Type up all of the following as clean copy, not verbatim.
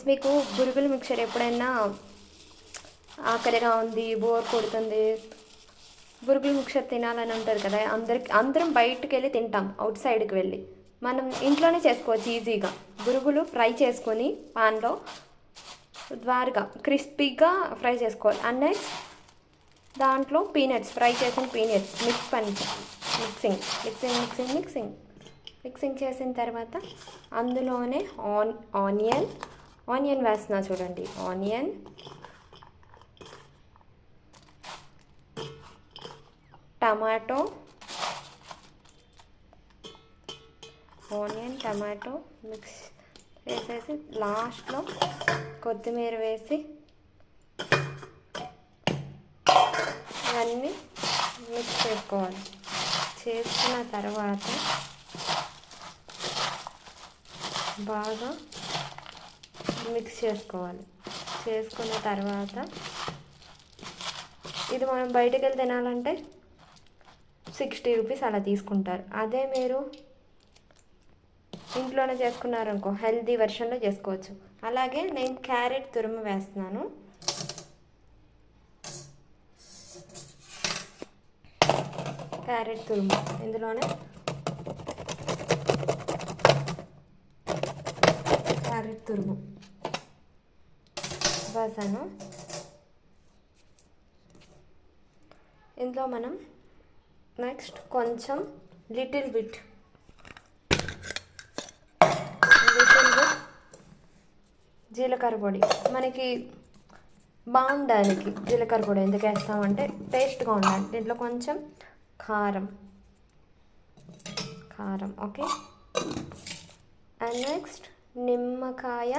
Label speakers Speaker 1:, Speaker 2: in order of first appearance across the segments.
Speaker 1: మీకు బురుగుల మిక్చర్ ఎప్పుడైనా ఆకలిగా ఉంది, బోర్ కొడుతుంది, బురుగుల మిక్చర్ తినాలని ఉంటుంది కదా, అందరం బయటకు వెళ్ళి తింటాం, అవుట్ సైడ్కి వెళ్ళి. మనం ఇంట్లోనే చేసుకోవచ్చు ఈజీగా. బురుగులు ఫ్రై చేసుకొని పాన్లో ద్వారగా క్రిస్పీగా ఫ్రై చేసుకోవాలి. అండ్ నెక్స్ట్ దాంట్లో పీనట్స్, ఫ్రై చేసిన పీనట్స్ మిక్సింగ్ చేసిన తర్వాత అందులోనే ఆనియన్ వేస్తున్నా చూడండి. ఆనియన్, టమాటో మిక్స్ వేసేసి లాస్ట్లో కొత్తిమీర వేసి ఇవన్నీ మిక్స్ చేసుకోవాలి. చేసుకున్న తర్వాత బాగా మిక్స్ చేసుకోవాలి. చేసుకున్న తర్వాత ఇది మనం బయటకు వెళ్ళి తినాలంటే 60 రూపీస్ అలా తీసుకుంటారు. అదే మీరు ఇంట్లోనే చేసుకున్నారనుకో హెల్దీ వెర్షన్లో చేసుకోవచ్చు. అలాగే నేను క్యారెట్ తురుము వేస్తున్నాను. క్యారెట్ తురుము ఇందులోనే క్యారెట్ తురుము వేసాను. ఇందులో మనం నెక్స్ట్ కొంచెం లిటిల్ బిట్ జీలకర్ర పొడి. మనకి బాగుండడానికి జీలకర్ర పొడి ఎందుకు వేస్తామంటే టేస్ట్గా ఉండాలి. దీంట్లో కొంచెం కారం. ఓకే. అండ్ నెక్స్ట్ నిమ్మకాయ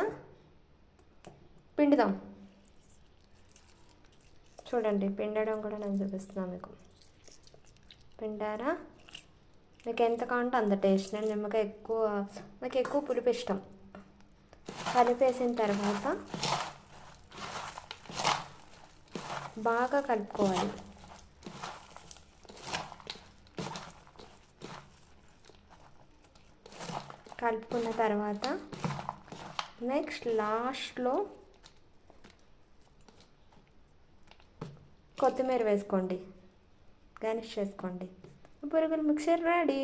Speaker 1: పిండుదాం. చూడండి, పిండడం కూడా నేను చూపిస్తున్నాను మీకు. పిండారా? మీకు ఎంత కావాలంటే అంత టేస్ట్. నేను నిమ్మకాయ నాకు ఎక్కువ పులుపు ఇష్టం. కలిపేసిన తర్వాత బాగా కలుపుకోవాలి. కలుపుకున్న తర్వాత నెక్స్ట్ లాస్ట్లో కొత్తిమీర వేసుకోండి, గార్నిష్ చేసుకోండి. Burugula mixture ready.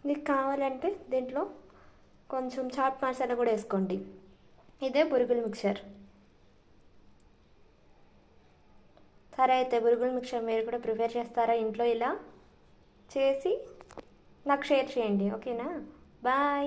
Speaker 1: మీకు కావాలంటే దీంట్లో కొంచెం చాట్ మసాలా కూడా వేసుకోండి. ఇదే బురుగుల మిక్చర్. సరే, అయితే బురుగుల మిక్చర్ మీరు కూడా ప్రిపేర్ చేస్తారా ఇంట్లో? ఇలా చేసి నాకు షేర్ చేయండి. ఓకేనా? బాయ్.